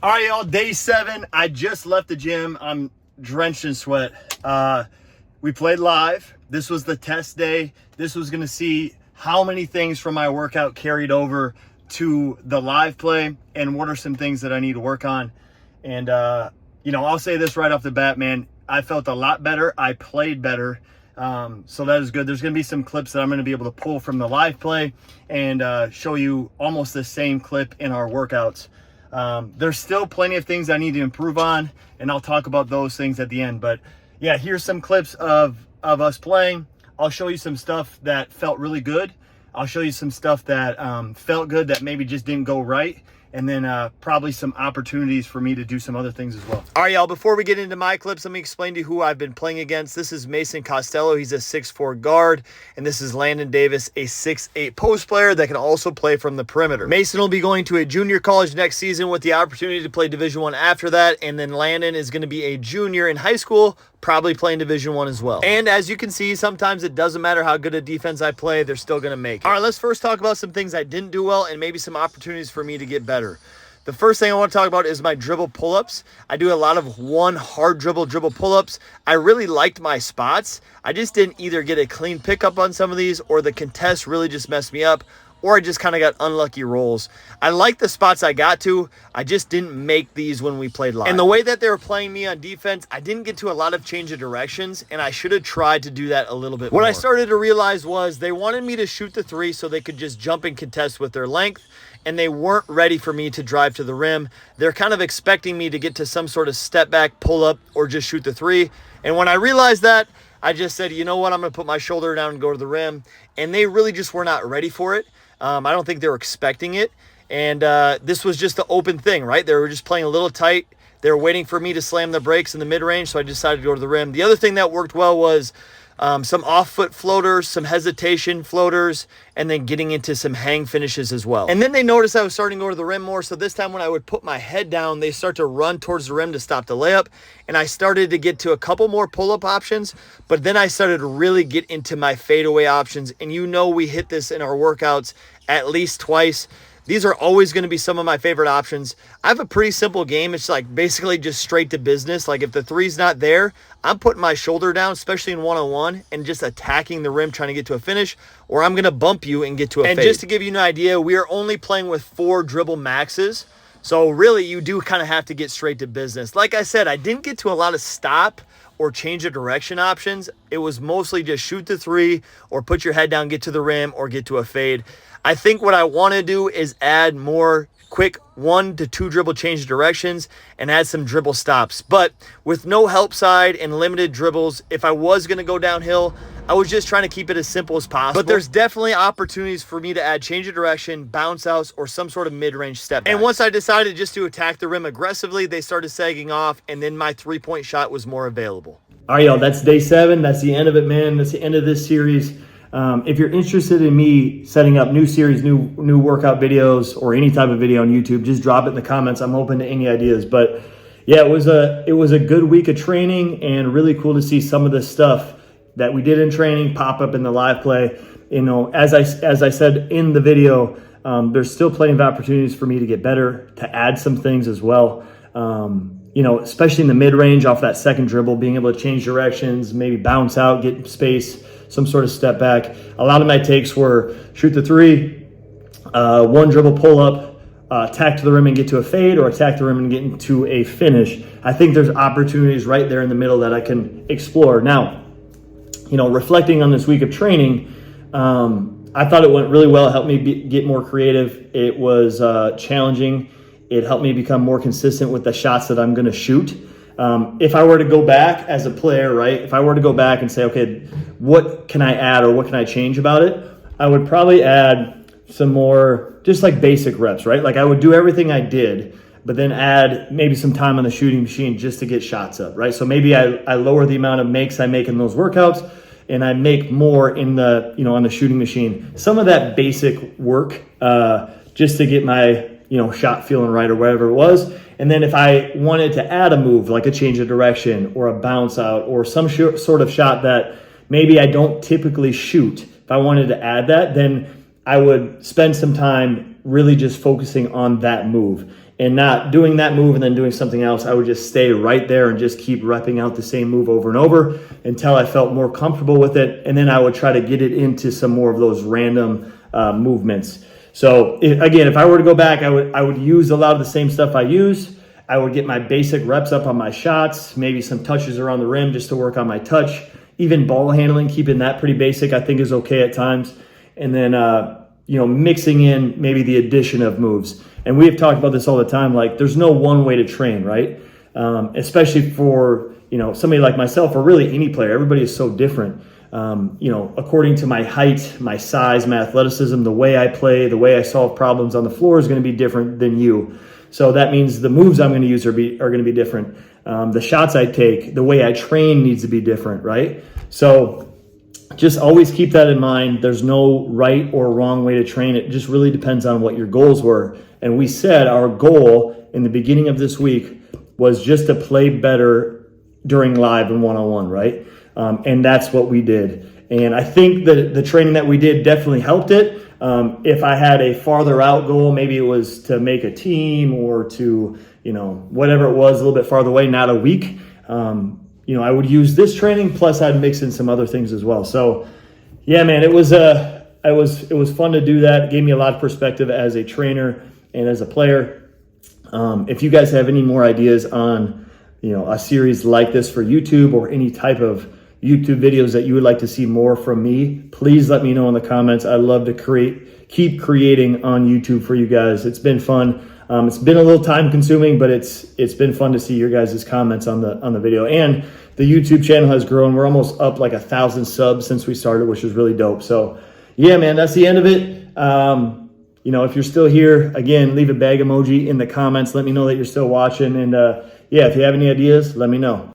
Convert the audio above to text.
All right, y'all, day 7. I just left the gym. I'm drenched in sweat. We played live. This was the test day. This was going to see how many things from my workout carried over to the live play and what are some things that I need to work on. And, I'll say this right off the bat, man. I felt a lot better. I played better. So that is good. There's going to be some clips that I'm going to be able to pull from the live play and show you almost the same clip in our workouts. There's still plenty of things I need to improve on, and I'll talk about those things at the end. But yeah, here's some clips of us playing. I'll show you some stuff that felt really good. I'll show you some stuff that felt good that maybe just didn't go right. And then probably some opportunities for me to do some other things as well. All right, y'all, before we get into my clips, let me explain to you who I've been playing against. This is Mason Costello. He's a 6'4" guard. And this is Landon Davis, a 6'8" post player that can also play from the perimeter. Mason will be going to a junior college next season with the opportunity to play Division I after that. And then Landon is going to be a junior in high school, probably playing Division I as well. And as you can see, sometimes it doesn't matter how good a defense I play, they're still going to make it. All right, let's first talk about some things I didn't do well and maybe some opportunities for me to get better. The first thing I want to talk about is my dribble pull-ups. I do a lot of one hard dribble pull-ups. I really liked my spots. I just didn't either get a clean pickup on some of these, or the contest really just messed me up, or I just kind of got unlucky rolls. I like the spots I got to. I just didn't make these when we played live. And the way that they were playing me on defense, I didn't get to a lot of change of directions, and I should have tried to do that a little bit more. What I started to realize was they wanted me to shoot the three so they could just jump and contest with their length, and they weren't ready for me to drive to the rim. They're kind of expecting me to get to some sort of step back, pull up, or just shoot the three. And when I realized that, I just said, you know what, I'm going to put my shoulder down and go to the rim. And they really just were not ready for it. I don't think they were expecting it. And this was just the open thing, right? They were just playing a little tight. They were waiting for me to slam the brakes in the mid-range, so I decided to go to the rim. The other thing that worked well was some off-foot floaters, some hesitation floaters, and then getting into some hang finishes as well. And then they noticed I was starting to go to the rim more, so this time when I would put my head down, they start to run towards the rim to stop the layup, and I started to get to a couple more pull-up options, but then I started to really get into my fadeaway options, and we hit this in our workouts at least twice. These are always going to be some of my favorite options. I have a pretty simple game. It's like basically just straight to business. Like if the three's not there, I'm putting my shoulder down, especially in one-on-one, and just attacking the rim, trying to get to a finish, or I'm going to bump you and get to a fade. And just to give you an idea, we are only playing with 4 dribble maxes. So really, you do kind of have to get straight to business. Like I said, I didn't get to a lot of stop or change of direction options. It was mostly just shoot the three or put your head down, get to the rim, or get to a fade. I think what I want to do is add more quick 1 to 2 dribble change directions and add some dribble stops. But with no help side and limited dribbles, if I was going to go downhill, I was just trying to keep it as simple as possible. But there's definitely opportunities for me to add change of direction, bounce outs, or some sort of mid-range step back. And once I decided just to attack the rim aggressively, they started sagging off, and then my three-point shot was more available. All right, y'all, that's day 7. That's the end of it, man. That's the end of this series. If you're interested in me setting up new series, new workout videos, or any type of video on YouTube, just drop it in the comments. I'm open to any ideas. But yeah, it was a good week of training, and really cool to see some of the stuff that we did in training pop up in the live play. As I said in the video, there's still plenty of opportunities for me to get better, to add some things as well. Especially in the mid-range off that second dribble, being able to change directions, maybe bounce out, get space, some sort of step back. A lot of my takes were shoot the three, 1 dribble pull up, attack to the rim and get to a fade, or attack the rim and get into a finish. I think there's opportunities right there in the middle that I can explore. Now, reflecting on this week of training, I thought it went really well. It helped me get more creative. It was challenging. It helped me become more consistent with the shots that I'm going to shoot. If I were to go back as a player, right? If I were to go back and say, okay, what can I add or what can I change about it? I would probably add some more just like basic reps, right? Like I would do everything I did, but then add maybe some time on the shooting machine just to get shots up, right? So maybe I lower the amount of makes I make in those workouts, and I make more in the, on the shooting machine. Some of that basic work just to get my, shot feeling right or whatever it was. And then if I wanted to add a move, like a change of direction or a bounce out or some sort of shot that maybe I don't typically shoot, if I wanted to add that, then I would spend some time really just focusing on that move. and not doing that move and then doing something else. I would just stay right there and just keep repping out the same move over and over until I felt more comfortable with it. And then I would try to get it into some more of those random movements. So again, if I were to go back, I would use a lot of the same stuff I use. I would get my basic reps up on my shots, maybe some touches around the rim just to work on my touch. Even ball handling, keeping that pretty basic, I think is okay at times. And then, mixing in maybe the addition of moves. And we have talked about this all the time. Like, there's no one way to train, right? Especially for, somebody like myself or really any player. Everybody is so different. According to my height, my size, my athleticism, the way I play, the way I solve problems on the floor is going to be different than you. So that means the moves I'm going to use are going to be different. The shots I take, the way I train needs to be different, right? So just always keep that in mind. There's no right or wrong way to train. It just really depends on what your goals were. And we said our goal in the beginning of this week was just to play better during live and one-on-one, right? And that's what we did. And I think that the training that we did definitely helped it. If I had a farther out goal, maybe it was to make a team or to, whatever it was, a little bit farther away, not a week. I would use this training, plus I'd mix in some other things as well. So yeah, man, it was fun to do that. It gave me a lot of perspective as a trainer and as a player. If you guys have any more ideas on, a series like this for YouTube or any type of YouTube videos that you would like to see more from me, please let me know in the comments. I'd love to keep creating on YouTube for you guys. It's been fun. It's been a little time consuming, but it's been fun to see your guys' comments on the video. And the YouTube channel has grown. We're almost up like 1,000 subs since we started, which is really dope. So yeah, man, that's the end of it. If you're still here, again, leave a bag emoji in the comments. Let me know that you're still watching. And if you have any ideas, let me know.